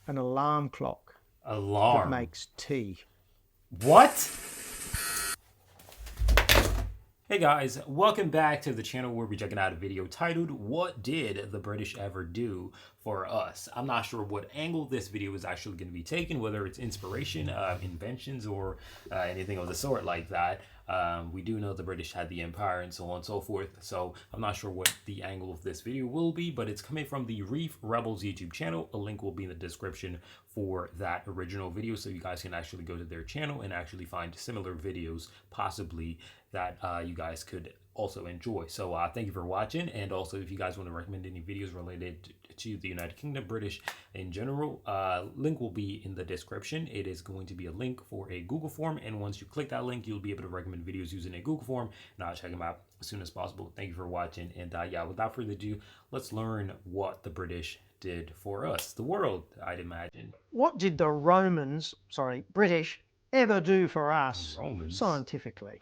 an alarm clock that Alarm. makes tea. What? Hey guys, welcome back to the channel where we're checking out a video titled, What Did the British Ever Do for Us? I'm not sure what angle this video is actually going to be taken, whether it's inspiration, inventions, or anything of the sort like that. We do know the British had the empire and so on and so forth, so I'm not sure what the angle of this video will be, but it's coming from the Reef Rebels YouTube channel. A link will be in the description for that original video, so you guys can actually go to their channel and actually find similar videos possibly that you guys could also enjoy. So thank you for watching, and also if you guys want to recommend any videos related to the United Kingdom, British in general, link will be in the description. It is going to be a link for a Google form, and once you click that link, you'll be able to recommend videos using a Google form, and I'll check them out as soon as possible. Thank you for watching, and yeah, without further ado, let's learn what the British did for us, the world, I'd imagine. What did the British, ever do for us Romans. scientifically?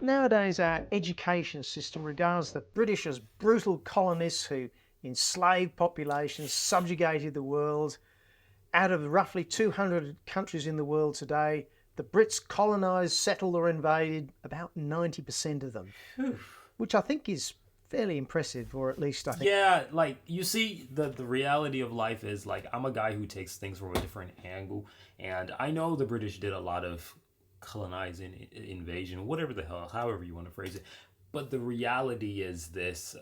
Nowadays, our education system regards the British as brutal colonists who enslaved populations, subjugated the world. Out of roughly 200 countries in the world today, the Brits colonised, settled or invaded about 90% of them, which I think is fairly impressive, or at least I think... Yeah, like, you see, the reality of life is, like, I'm a guy who takes things from a different angle, and I know the British did a lot of colonizing, invasion, whatever the hell, however you want to phrase it, but the reality is this,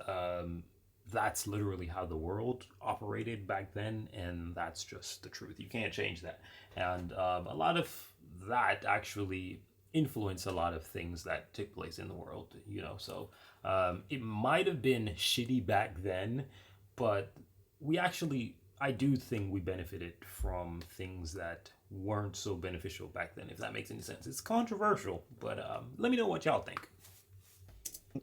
that's literally how the world operated back then, and that's just the truth. You can't change that. And a lot of that actually influenced a lot of things that took place in the world, you know. So it might have been shitty back then, but I do think we benefited from things that weren't so beneficial back then, if that makes any sense. It's controversial, but let me know what y'all think.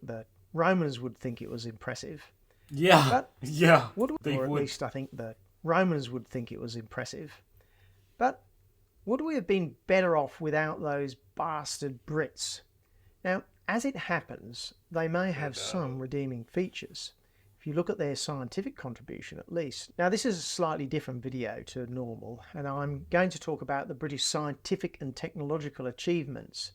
the Romans would think it was impressive. Yeah, But yeah, or they at would. least I think the Romans would think it was impressive. But would we have been better off without those bastard Brits? Now, as it happens, they may have some redeeming features. If you look at their scientific contribution, at least. Now, this is a slightly different video to normal, and I'm going to talk about the British scientific and technological achievements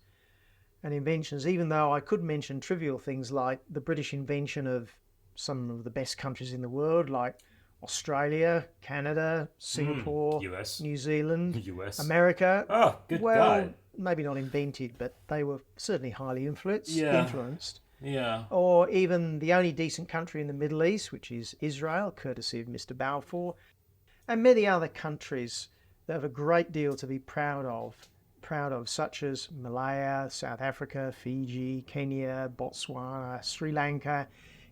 and inventions, even though I could mention trivial things like the British invention of some of the best countries in the world, like Australia, Canada, Singapore, US. New Zealand, US. America. Oh, good Well, God. maybe not invented, but they were certainly highly Yeah. influenced. Yeah. Or even the only decent country in the Middle East, which is Israel, courtesy of Mr. Balfour, and many other countries that have a great deal to be proud of, such as Malaya, South Africa, Fiji, Kenya, Botswana, Sri Lanka,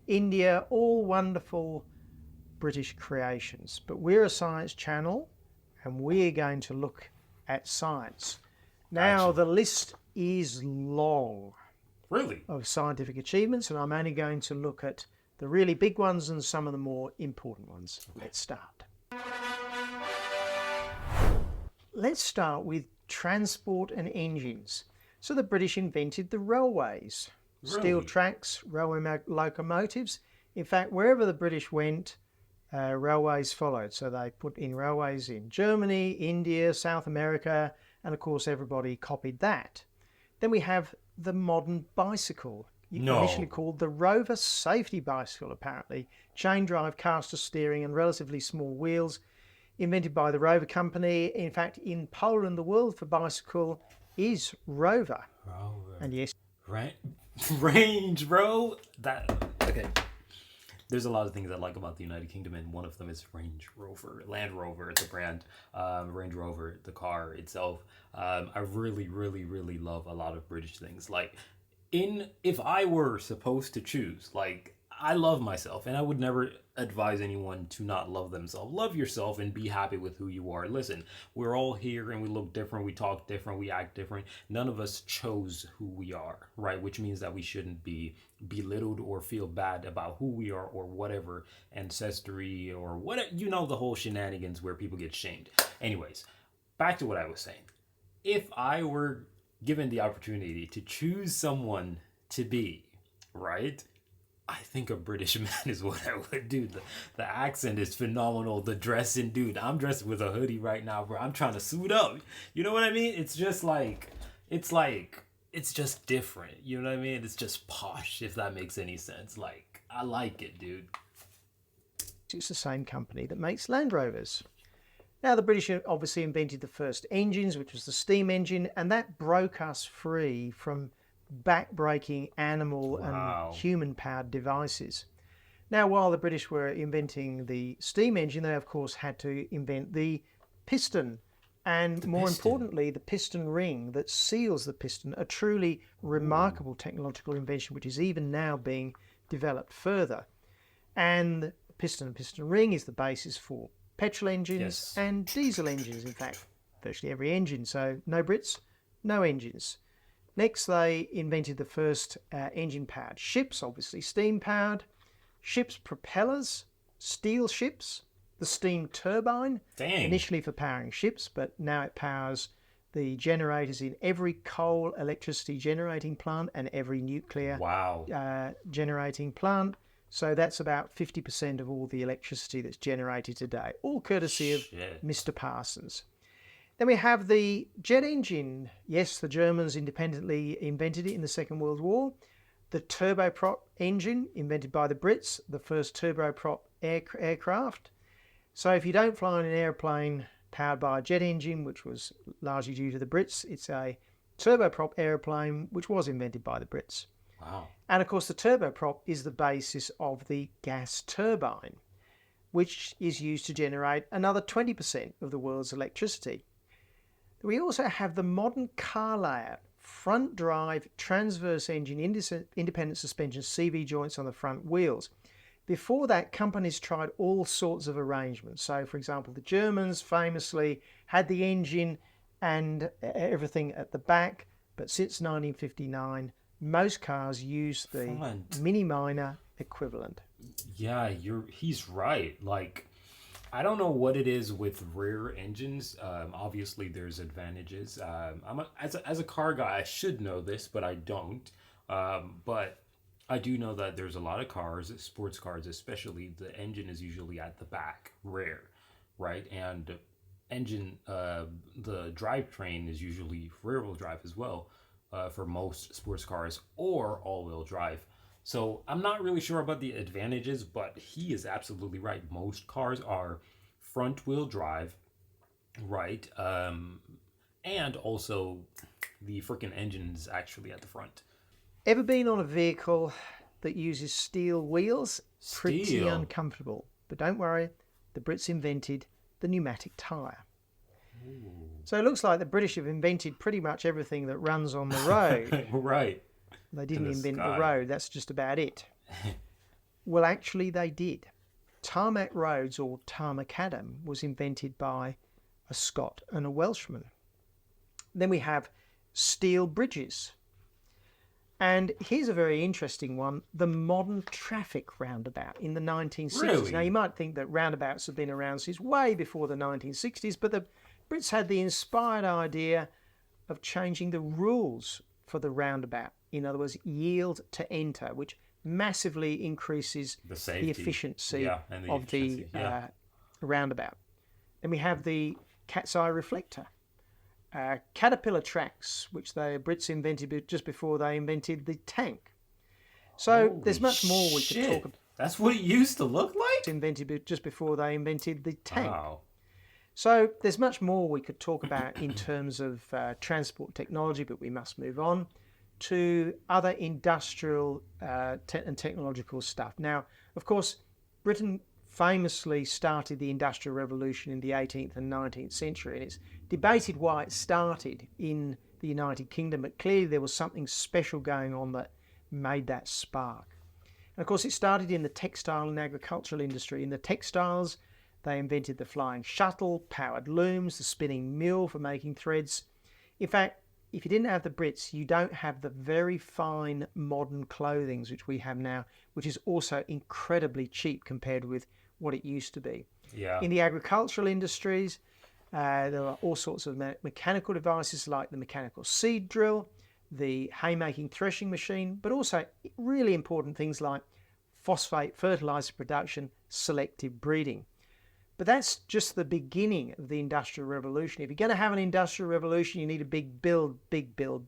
India, all wonderful British creations. But we're a science channel, and we're going to look at science. Now, the list is long Really? of scientific achievements, and I'm only going to look at the really big ones and some of the more important ones. Let's start. Let's start with transport and engines. So the British invented the railways, steel Really? tracks, railway locomotives. In fact, wherever the British went, railways followed. So they put in railways in Germany, India, South America, and of course everybody copied that. Then we have the modern bicycle, initially called the Rover Safety Bicycle, apparently. Chain drive, caster steering, and relatively small wheels, invented by the Rover Company. In fact, in Poland, the word for bicycle is Rover. Rover. And yes, Range, bro. Okay. There's a lot of things I like about the United Kingdom, and one of them is Range Rover. Land Rover, the brand. Range Rover, the car itself. I really, really, really love a lot of British things. Like, if I were supposed to choose, like, I love myself, and I would never advise anyone to not love themselves. Love yourself and be happy with who you are. Listen, we're all here and we look different, we talk different, we act different. None of us chose who we are, right? Which means that we shouldn't be belittled or feel bad about who we are or whatever ancestry or what, you know, the whole shenanigans where people get shamed. Anyways, back to what I was saying. if I were given the opportunity to choose someone to be, right? I think a British man is what I would do. The accent is phenomenal. The dressing, dude. I'm dressed with a hoodie right now, bro. I'm trying to suit up. You know what I mean? It's just it's just different. You know what I mean? It's just posh, if that makes any sense. Like, I like it, dude. It's the same company that makes Land Rovers. Now, the British obviously invented the first engines, which was the steam engine, and that broke us free from back-breaking animal and human-powered devices. Now, while the British were inventing the steam engine, they, of course, had to invent the piston, and more importantly, the piston ring that seals the piston, a truly remarkable technological invention, which is even now being developed further. And the piston ring is the basis for petrol engines and diesel engines, in fact, virtually every engine. So no Brits, no engines. Next, they invented the first engine-powered ships, obviously steam-powered. Ships' propellers, steel ships, the steam turbine, initially for powering ships, but now it powers the generators in every coal electricity generating plant and every nuclear generating plant. So that's about 50% of all the electricity that's generated today, all courtesy of Mr. Parsons. Then we have the jet engine. Yes, the Germans independently invented it in the Second World War. The turboprop engine, invented by the Brits, the first turboprop aircraft. So if you don't fly in an airplane powered by a jet engine, which was largely due to the Brits, it's a turboprop airplane, which was invented by the Brits. Wow. And of course, the turboprop is the basis of the gas turbine, which is used to generate another 20% of the world's electricity. We also have the modern car layout, front drive, transverse engine, independent suspension, CV joints on the front wheels. Before that, companies tried all sorts of arrangements. So, for example, the Germans famously had the engine and everything at the back, but since 1959, most cars use the Mini Minor equivalent. Yeah, he's right. Like, I don't know what it is with rear engines. Obviously, there's advantages. As a car guy, I should know this, but I don't. But I do know that there's a lot of cars, sports cars especially, the engine is usually at the back, rear, right? And the drivetrain is usually rear-wheel drive as well. For most sports cars or all-wheel drive. So I'm not really sure about the advantages, but he is absolutely right. Most cars are front-wheel drive, right? And also the freaking engine is actually at the front. Ever been on a vehicle that uses steel wheels? Pretty uncomfortable. But don't worry, the Brits invented the pneumatic tyre. So it looks like the British have invented pretty much everything that runs on the road. Right. They didn't invent the road. That's just about it. Well, actually, they did. Tarmac roads, or tarmacadam, was invented by a Scot and a Welshman. Then we have steel bridges. And here's a very interesting one, the modern traffic roundabout in the 1960s. Really? Now, you might think that roundabouts have been around since way before the 1960s, but the Brits had the inspired idea of changing the rules for the roundabout. In other words, yield to enter, which massively increases the efficiency of the roundabout. Then we have the cat's eye reflector. Caterpillar tracks, which the Brits invented just before they invented the tank. So there's much more we could talk about. That's what it used to look like? Invented just before they invented the tank. Wow. So there's much more we could talk about in terms of transport technology, but we must move on to other industrial and technological stuff. Now, of course, Britain famously started the Industrial Revolution in the 18th and 19th century, and it's debated why it started in the United Kingdom, but clearly there was something special going on that made that spark. And of course, it started in the textile and agricultural industry. In the textiles, they invented the flying shuttle, powered looms, the spinning mill for making threads. In fact, if you didn't have the Brits, you don't have the very fine modern clothing which we have now, which is also incredibly cheap compared with what it used to be. Yeah. In the agricultural industries, There are all sorts of mechanical devices like the mechanical seed drill, the haymaking threshing machine, but also really important things like phosphate fertilizer production, selective breeding. But that's just the beginning of the Industrial Revolution. If you're going to have an Industrial Revolution, you need a big build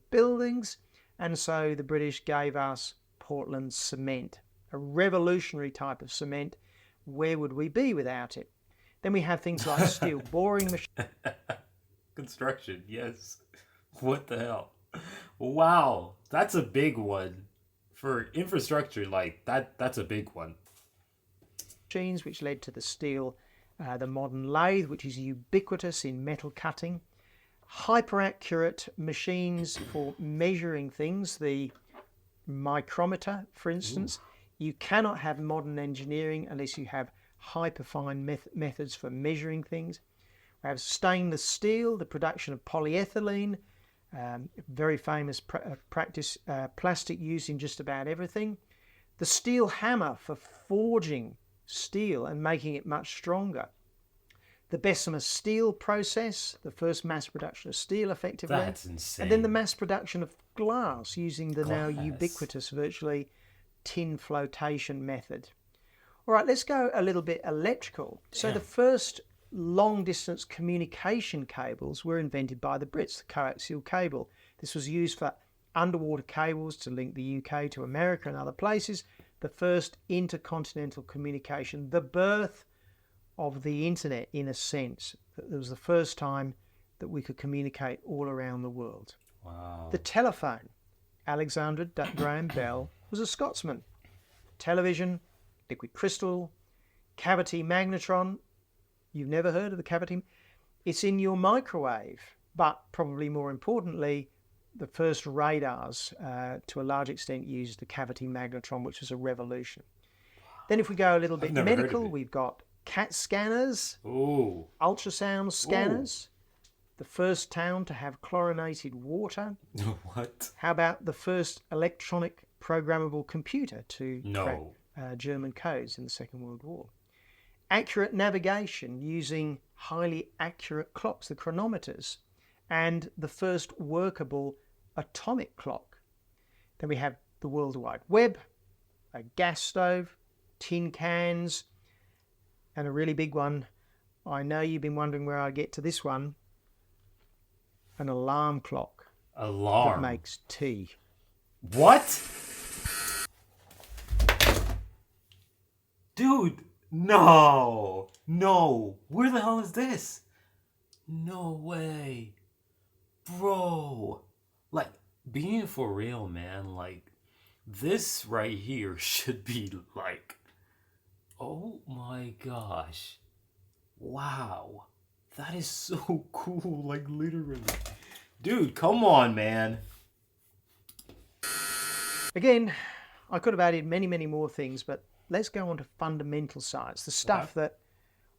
buildings. And so the British gave us Portland cement, a revolutionary type of cement. Where would we be without it? Then we have things like steel boring machines. Construction, yes. What the hell? Wow, that's a big one. For infrastructure, like that's a big one. Which led to the steel, the modern lathe, which is ubiquitous in metal cutting. Hyper-accurate machines for measuring things, the micrometer, for instance. Ooh. You cannot have modern engineering unless you have hyperfine methods for measuring things. We have stainless steel, the production of polyethylene, very famous plastic used in just about everything. The steel hammer for forging steel and making it much stronger. The Bessemer steel process, the first mass production of steel effectively. That's insane. And then the mass production of glass using the now ubiquitous virtually tin flotation method. All right, let's go a little bit electrical. So the first long-distance communication cables were invented by the Brits, the coaxial cable. This was used for underwater cables to link the UK to America and other places. The first intercontinental communication, the birth of the internet in a sense. It was the first time that we could communicate all around the world. Wow. The telephone. Alexander Graham Bell was a Scotsman. Television, liquid crystal, cavity magnetron. You've never heard of the cavity? It's in your microwave, but probably more importantly, the first radars to a large extent used the cavity magnetron, which was a revolution. Then if we go a little bit medical, we've got CAT scanners, Ooh. ultrasound scanners, the first town to have chlorinated water. What? How about the first electronic programmable computer to crack German codes in the Second World War? Accurate navigation using highly accurate clocks, the chronometers, and the first workable atomic clock. Then we have the World Wide Web, a gas stove, tin cans, and a really big one. I know you've been wondering where I get to this one. An alarm clock. Alarm? That makes tea. What? Dude, no. No. Where the hell is this? No way. Bro. Like, being for real, man, like, this right here should be like, oh my gosh. Wow. That is so cool, like literally. Dude, come on, man. Again, I could have added many, many more things, but let's go on to fundamental science, the stuff that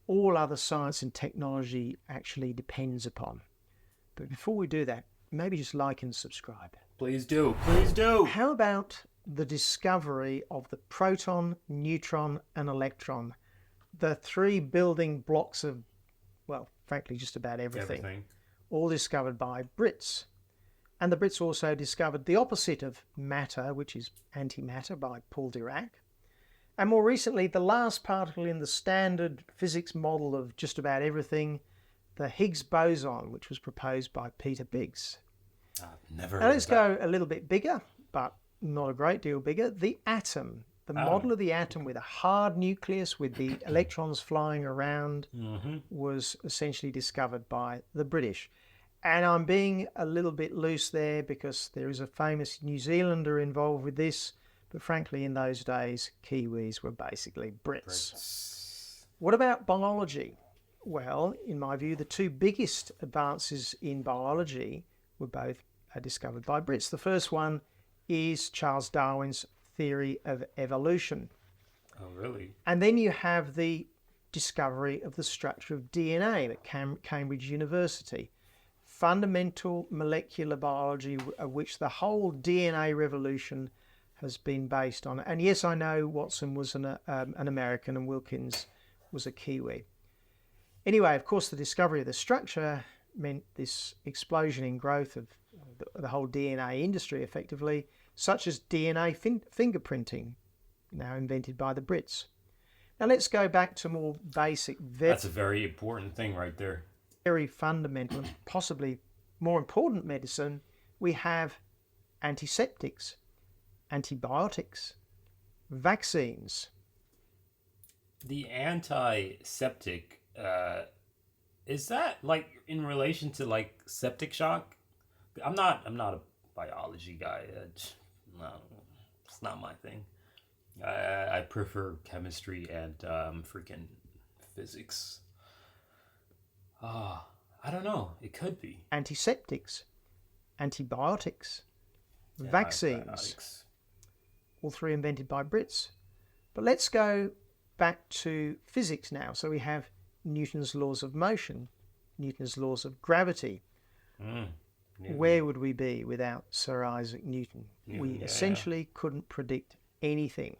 all other science and technology actually depends upon. But before we do that, maybe just like and subscribe. Please do. Please do. How about the discovery of the proton, neutron, and electron? The three building blocks of, well, frankly, just about everything. All discovered by Brits. And the Brits also discovered the opposite of matter, which is antimatter, by Paul Dirac. And more recently, the last particle in the standard physics model of just about everything, the Higgs boson, which was proposed by Peter Biggs. Never. Now let's go a little bit bigger, but not a great deal bigger. The atom. The model of the atom with a hard nucleus with the electrons flying around was essentially discovered by the British. And I'm being a little bit loose there because there is a famous New Zealander involved with this. But frankly, in those days, Kiwis were basically Brits. What about biology? Well, in my view, the two biggest advances in biology were both discovered by Brits. The first one is Charles Darwin's theory of evolution. Oh, really? And then you have the discovery of the structure of DNA at Cambridge University. Fundamental molecular biology, of which the whole DNA revolution has been based on. And yes, I know Watson was an American and Wilkins was a Kiwi. Anyway, of course, the discovery of the structure meant this explosion in growth of the whole DNA industry, effectively, such as DNA fingerprinting, now invented by the Brits. Now let's go back to more basic, That's a very important thing right there. very fundamental, and possibly more important medicine. We have antiseptics, antibiotics, vaccines. The antiseptic, is that like in relation to like septic shock? I'm not a biology guy. No, it's not my thing. I prefer chemistry and freaking physics. Ah, I don't know. It could be. Antiseptics, antibiotics, Yeah, vaccines, antibiotics. all three invented by Brits. But let's go back to physics now. So we have Newton's laws of motion, Newton's laws of gravity. Mm. Newton. Where would we be without Sir Isaac Newton? We Yeah. essentially couldn't predict anything.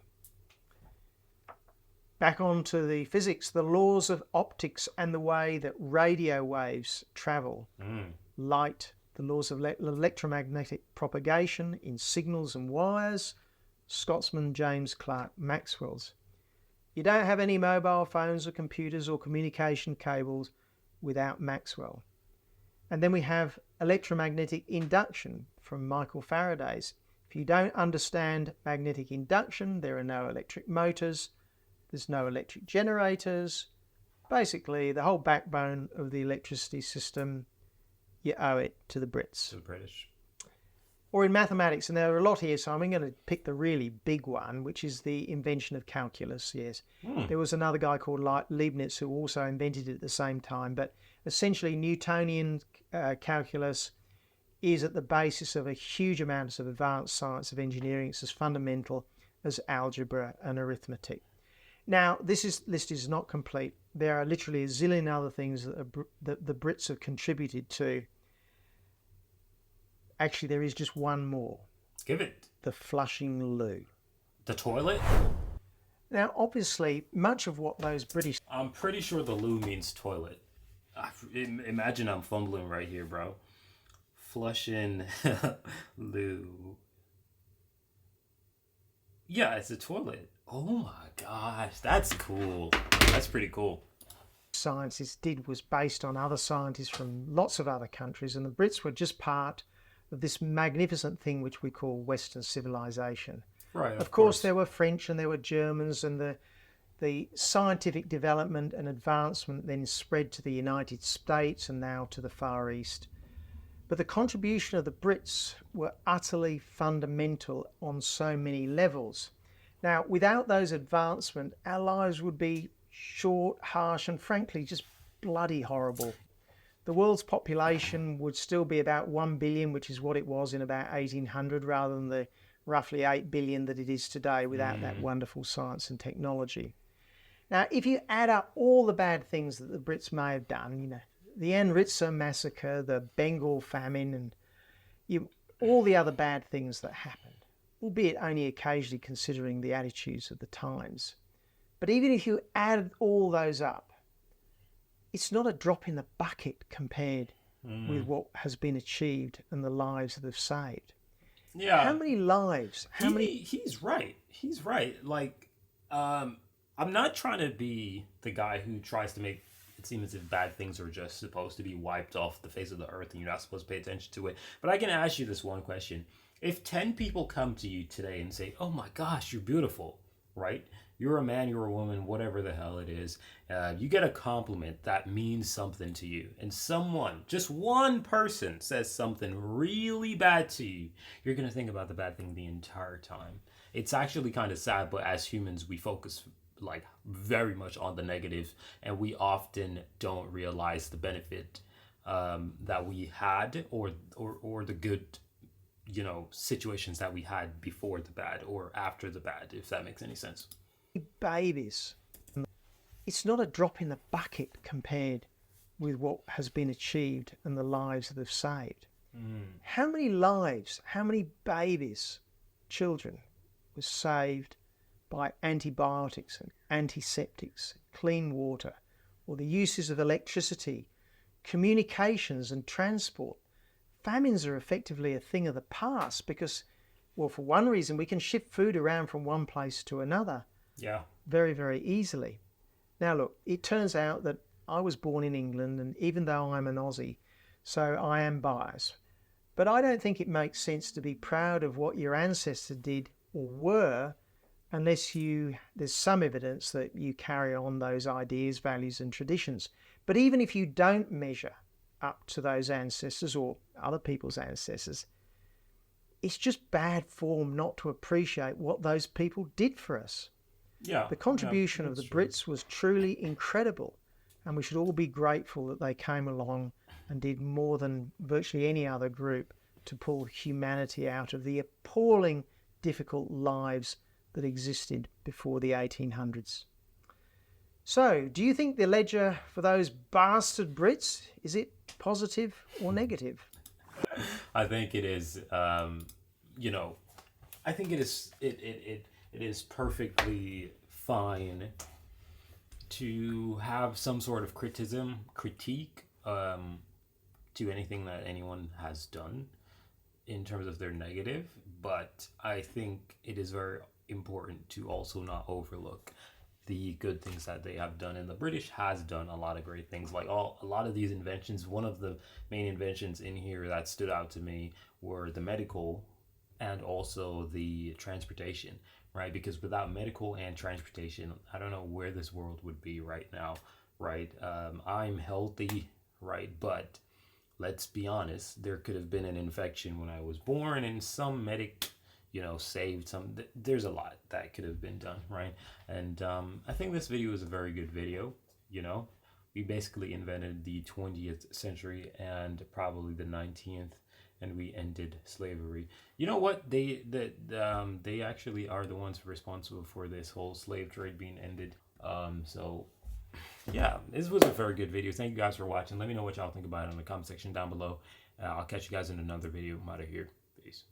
Back on to the physics, the laws of optics and the way that radio waves travel. Mm. Light, the laws of electromagnetic propagation in signals and wires. Scotsman James Clerk Maxwell's. You don't have any mobile phones or computers or communication cables without Maxwell. And then we have electromagnetic induction from Michael Faraday's. If you don't understand magnetic induction, there are no electric motors, there's no electric generators. Basically, the whole backbone of the electricity system, you owe it to the Brits. To the British. Or in mathematics, and there are a lot here, so I'm going to pick the really big one, which is the invention of calculus, yes. There was another guy called Leibniz who also invented it at the same time, but essentially Newtonian calculus is at the basis of a huge amount of advanced science of engineering. It's as fundamental as algebra and arithmetic. Now, this list is not complete. There are literally a zillion other things that the Brits have contributed to. Actually, there is just one more. Give it. The flushing loo. The toilet? Now, obviously, much of what those British... I'm pretty sure the loo means toilet. Imagine I'm fumbling right here, bro. Flushing loo. Yeah, it's a toilet. Oh my gosh, that's cool. That's pretty cool. scientists did was based on other scientists from lots of other countries, and the Brits were just part of this magnificent thing which we call Western civilization. Right. Of course, there were French and there were Germans, and the scientific development and advancement then spread to the United States and now to the Far East. But the contribution of the Brits were utterly fundamental on so many levels. Now, without those advancements, our lives would be short, harsh, and frankly, just bloody horrible. The world's population would still be about 1 billion, which is what it was in about 1800, rather than the roughly 8 billion that it is today without that wonderful science and technology. Now, if you add up all the bad things that the Brits may have done, you know, the Amritsar massacre, the Bengal famine, and all the other bad things that happened, albeit only occasionally considering the attitudes of the times. But even if you add all those up, it's not a drop in the bucket compared with what has been achieved and the lives that have saved. Yeah. How many lives? He's right. He's right. Like, I'm not trying to be the guy who tries to make it seem as if bad things are just supposed to be wiped off the face of the earth and you're not supposed to pay attention to it. But I can ask you this one question. If 10 people come to you today and say, oh my gosh, you're beautiful, right? You're a man, you're a woman, whatever the hell it is. You get a compliment that means something to you. And someone, just one person, says something really bad to you. You're going to think about the bad thing the entire time. It's actually kind of sad, but as humans, we focus like very much on the negative, and we often don't realize the benefit that we had or the good, you know, situations that we had before the bad or after the bad, if that makes any sense. Babies. It's not a drop in the bucket compared with what has been achieved and the lives that have saved. How many lives, how many babies, children, were saved by antibiotics and antiseptics, clean water, or the uses of electricity, communications and transport. Famines are effectively a thing of the past because, well, for one reason, we can ship food around from one place to another Yeah. very, very easily. Now, look, it turns out that I was born in England, and even though I'm an Aussie, so I am biased. But I don't think it makes sense to be proud of what your ancestors did or were unless there's some evidence that you carry on those ideas, values and traditions. But even if you don't measure up to those ancestors or other people's ancestors, it's just bad form not to appreciate what those people did for us. Yeah. The contribution yeah, of the that's true. Brits was truly incredible, and we should all be grateful that they came along and did more than virtually any other group to pull humanity out of the appalling, difficult lives that existed before the 1800s. So, do you think the ledger for those bastard Brits, is it positive or negative? I think it is. You know, I think it is. It is perfectly fine to have some sort of critique to anything that anyone has done in terms of their negative, but I think it is very important to also not overlook the good things that they have done. And the British has done a lot of great things. Like a lot of these inventions, one of the main inventions in here that stood out to me were the medical and also the transportation, right? Because without medical and transportation, I don't know where this world would be right now, right? I'm healthy, right? But let's be honest, there could have been an infection when I was born, and some medic, saved some. There's a lot that could have been done, right? And I think this video is a very good video. We basically invented the 20th century and probably the 19th, and we ended slavery. You know what? They actually are the ones responsible for this whole slave trade being ended. So yeah, this was a very good video. Thank you guys for watching. Let me know what y'all think about it in the comment section down below. I'll catch you guys in another video. I'm out of here.